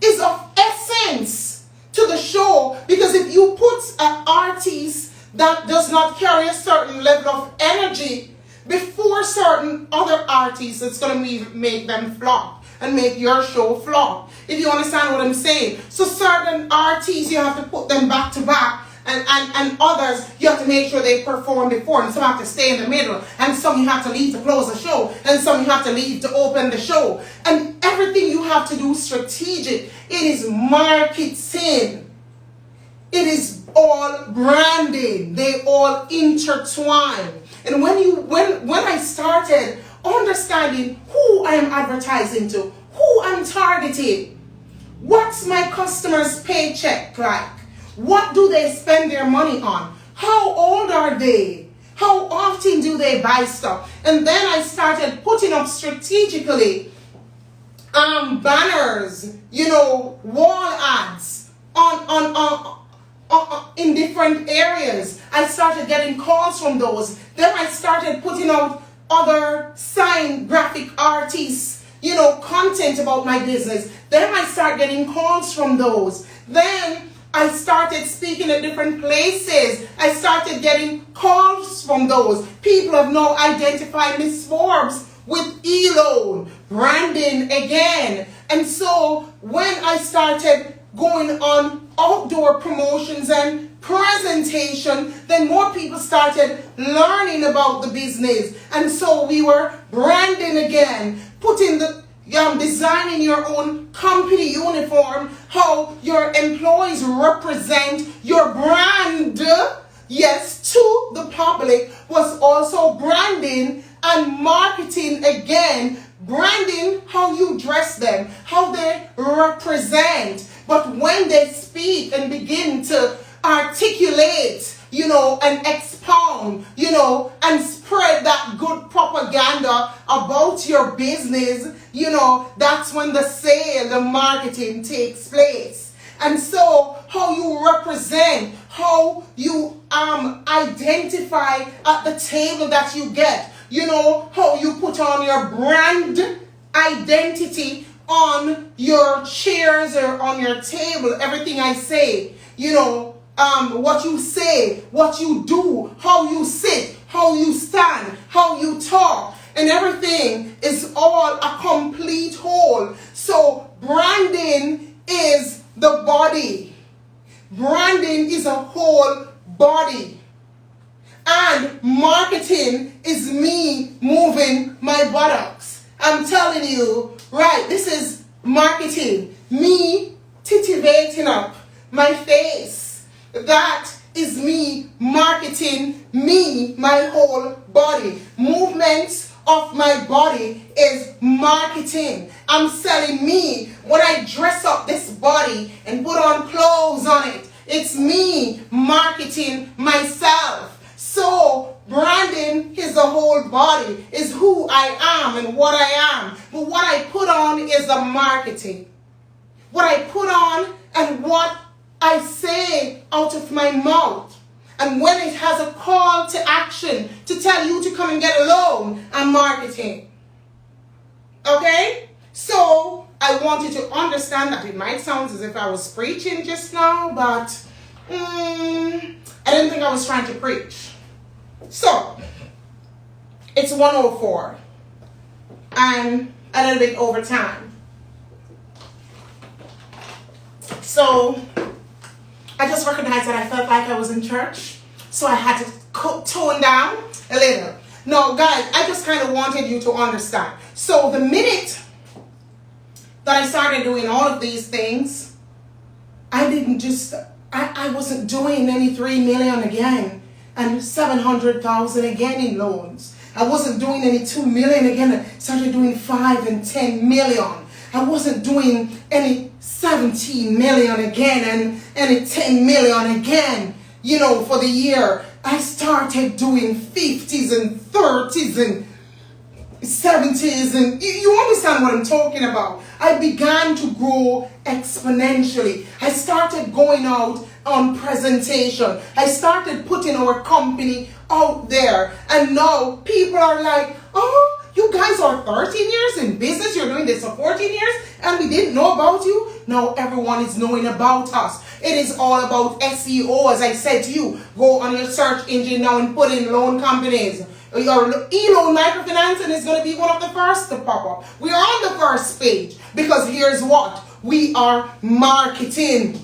[SPEAKER 1] is of essence to the show. Because if you put an artist that does not carry a certain level of energy before certain other artists, it's going to make them flop and make your show flop. If you understand what I'm saying. So certain artists, you have to put them back to back, and others, you have to make sure they perform before, and some have to stay in the middle, and some you have to leave to close the show, and some you have to leave to open the show. And everything you have to do strategic. It is marketing. It is all branding. They all intertwine. And when I started understanding who I am advertising to, who I'm targeting, what's my customer's paycheck like? What do they spend their money on? How old are they? How often do they buy stuff? And then I started putting up strategically banners, wall ads on in different areas. I started getting calls from those. Then I started putting out other sign graphic artists, content about my business. Then I started getting calls from those. Then I started speaking at different places. I started getting calls from those. People have now identified Miss Forbes with e-loan, branding again. And so when I started going on outdoor promotions and presentation, then more people started learning about the business. And so we were branding again, putting designing your own company uniform, how your employees represent your brand, yes, to the public, was also branding and marketing again. Branding how you dress them, how they represent. But when they speak and begin to articulate, and expound, and spread that good propaganda about your business, that's when the sale, the marketing takes place. And so how you represent, how you identify at the table that you get, how you put on your brand identity on your chairs or on your table, everything I say, what you say, what you do, how you sit, how you stand, how you talk, and everything is all a complete whole. So branding is the body. Branding is a whole body. And marketing is me moving my buttocks. I'm telling you, right, this is marketing me titivating up my face. That is me marketing me, my whole body. Movements of my body is marketing. I'm selling me. When I dress up this body and put on clothes on it, it's me marketing myself. So branding is the whole body, is who I am and what I am. But what I put on is the marketing. What I put on and what I say out of my mouth. And when it has a call to action to tell you to come and get a loan, I'm marketing. Okay? So I want you to understand that it might sound as if I was preaching just now, but I didn't think I was trying to preach. So it's 1:04. I'm a little bit over time. So I just recognized that I felt like I was in church, so I had to tone down a little. No, guys, I just kind of wanted you to understand. So the minute that I started doing all of these things, I wasn't doing any 3 million again and 700,000 again in loans. I wasn't doing any 2 million again. I started doing 5 and 10 million. I wasn't doing any 17 million again and any 10 million again, for the year. I started doing 50s and 30s and 70s, and you understand what I'm talking about. I began to grow exponentially. I started going out on presentation. I started putting our company out there, and now people are like, oh, you guys are 13 years in business, you're doing this for 14 years, and we didn't know about you? Now everyone is knowing about us. It is all about SEO, as I said to you. Go on your search engine now and put in loan companies. Your e-loan microfinance, and it's going to be one of the first to pop up. We are on the first page because here's what. We are marketing,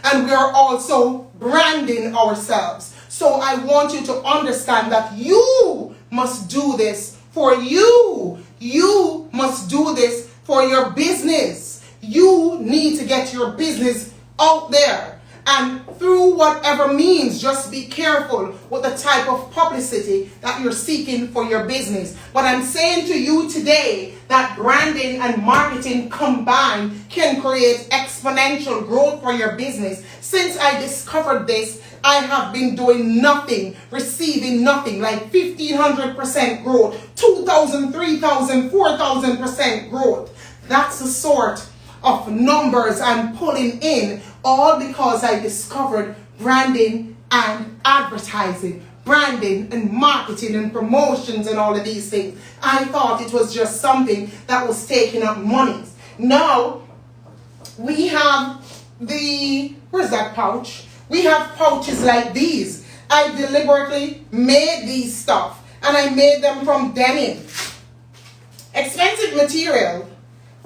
[SPEAKER 1] and we are also branding ourselves. So I want you to understand that you must do this for you. You must do this for your business. You need to get your business out there. And through whatever means, just be careful with the type of publicity that you're seeking for your business. But I'm saying to you today that branding and marketing combined can create exponential growth for your business. Since I discovered this, I have been doing nothing, receiving nothing, like 1,500% growth, 2,000, 3,000, 4,000% growth. That's the sort of numbers I'm pulling in, all because I discovered branding and advertising, branding and marketing and promotions and all of these things. I thought it was just something that was taking up money. Now we have where's that pouch? We have pouches like these. I deliberately made these stuff, and I made them from denim. Expensive material.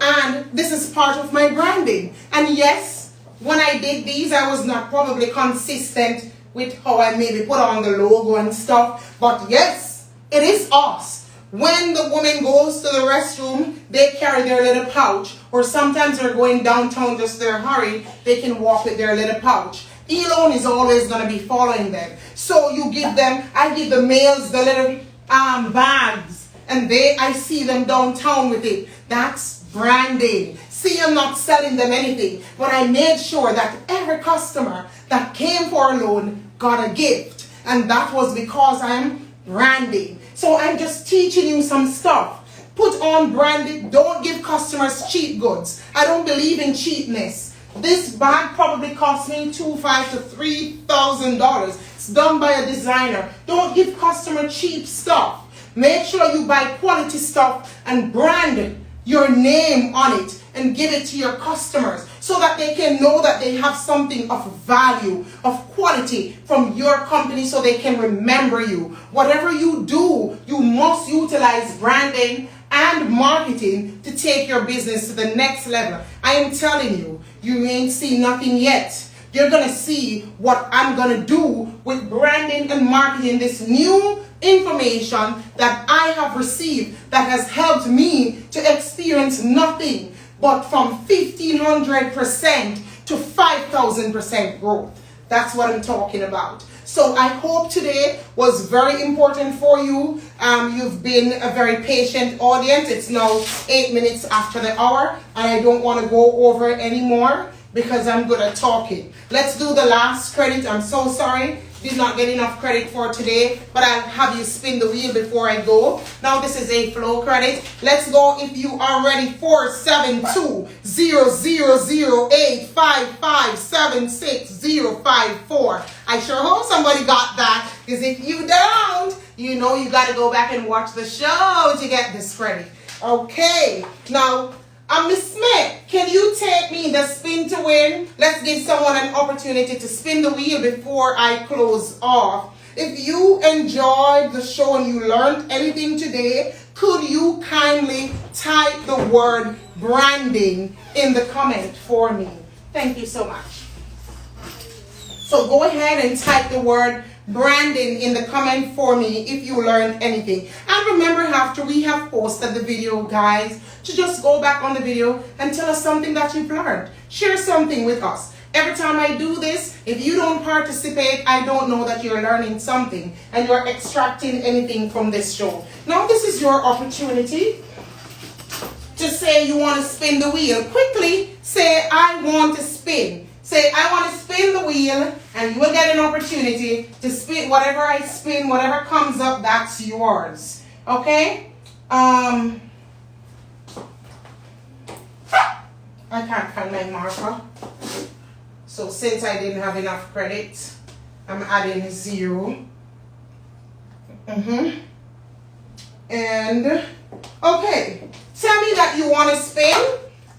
[SPEAKER 1] And this is part of my branding. And yes, when I did these, I was not probably consistent with how I maybe put on the logo and stuff. But yes, it is us. When the woman goes to the restroom, they carry their little pouch. Or sometimes they're going downtown just their hurry, they can walk with their little pouch. E-loan is always going to be following them. So you give them, I give the males the little bags. And I see them downtown with it. That's branding. See, I'm not selling them anything, but I made sure that every customer that came for a loan got a gift, and that was because I'm branding. So I'm just teaching you some stuff. Put on branding. Don't give customers cheap goods. I don't believe in cheapness. This bag probably cost me $2,500 to $3,000. It's done by a designer. Don't give customer cheap stuff. Make sure you buy quality stuff and brand your name on it and give it to your customers so that they can know that they have something of value, of quality from your company, so they can remember you. Whatever you do, you must utilize branding and marketing to take your business to the next level. I am telling you, you ain't seen nothing yet. You're going to see what I'm going to do with branding and marketing, this new information that I have received that has helped me to experience nothing but from 1,500% to 5,000% growth. That's what I'm talking about. So I hope today was very important for you. You've been a very patient audience. It's now 8 minutes after the hour, and I don't want to go over anymore because I'm good at talking. Let's do the last credit. I'm so sorry. Did not get enough credit for today, but I'll have you spin the wheel before I go. Now this is a flow credit. Let's go if you are ready. 472-0085576-054. I sure hope somebody got that, because if you don't, you know you got to go back and watch the show to get this credit. Okay, now Miss Smith, can you take me the spin to win? Let's give someone an opportunity to spin the wheel before I close off. If you enjoyed the show and you learned anything today, could you kindly type the word branding in the comment for me? Thank you so much. So go ahead and type the word branding in the comment for me if you learned anything. And remember, after we have posted the video, guys, to just go back on the video and tell us something that you've learned. Share something with us. Every time I do this, if you don't participate, I don't know that you're learning something and you're extracting anything from this show. Now this is your opportunity to say you want to spin the wheel. Quickly say, I want to spin. Say, I want to spin the wheel, and you will get an opportunity to spin whatever I spin, whatever comes up, that's yours. Okay? I can't find my marker. So since I didn't have enough credit, I'm adding 0. And, okay. Tell me that you want to spin,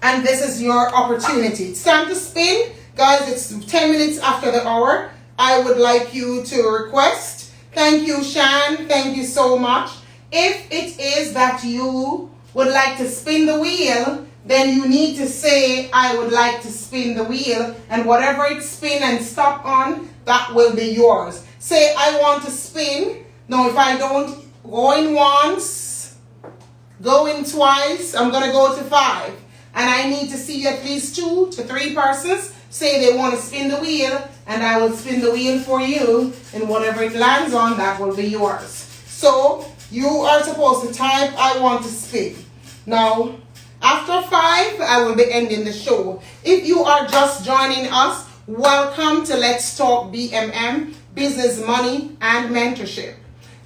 [SPEAKER 1] and this is your opportunity. It's time to spin. Guys, it's 10 minutes after the hour. I would like you to request. Thank you, Shan. Thank you so much. If it is that you would like to spin the wheel, then you need to say, I would like to spin the wheel. And whatever it spin and stop on, that will be yours. Say, I want to spin. Now, if I don't go in once, go in twice, I'm going to go to 5. And I need to see at least 2 to 3 persons say they want to spin the wheel, and I will spin the wheel for you, and whatever it lands on, that will be yours. So you are supposed to type, I want to spin. Now, after 5, I will be ending the show. If you are just joining us, welcome to Let's Talk BMM, Business, Money, and Mentorship.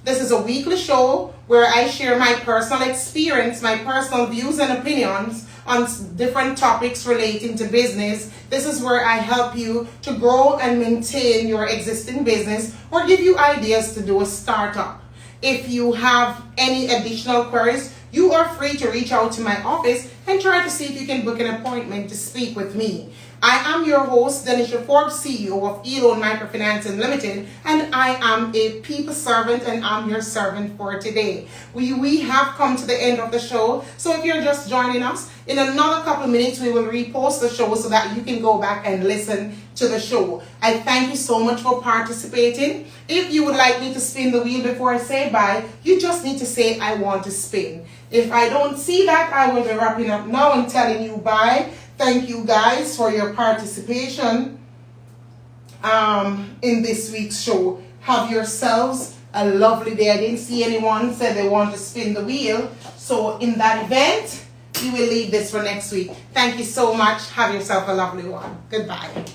[SPEAKER 1] This is a weekly show where I share my personal experience, my personal views and opinions on different topics relating to business. This is where I help you to grow and maintain your existing business or give you ideas to do a startup. If you have any additional queries, you are free to reach out to my office and try to see if you can book an appointment to speak with me. I am your host, Denisha Forbes, CEO of Elon Microfinance Limited, and I am a people servant, and I'm your servant for today. We have come to the end of the show, so if you're just joining us, in another couple of minutes we will repost the show so that you can go back and listen to the show. I thank you so much for participating. If you would like me to spin the wheel before I say bye, you just need to say, I want to spin. If I don't see that, I will be wrapping up now and telling you bye. Thank you guys for your participation in this week's show. Have yourselves a lovely day. I didn't see anyone say they want to spin the wheel. So in that event, we will leave this for next week. Thank you so much. Have yourself a lovely one. Goodbye.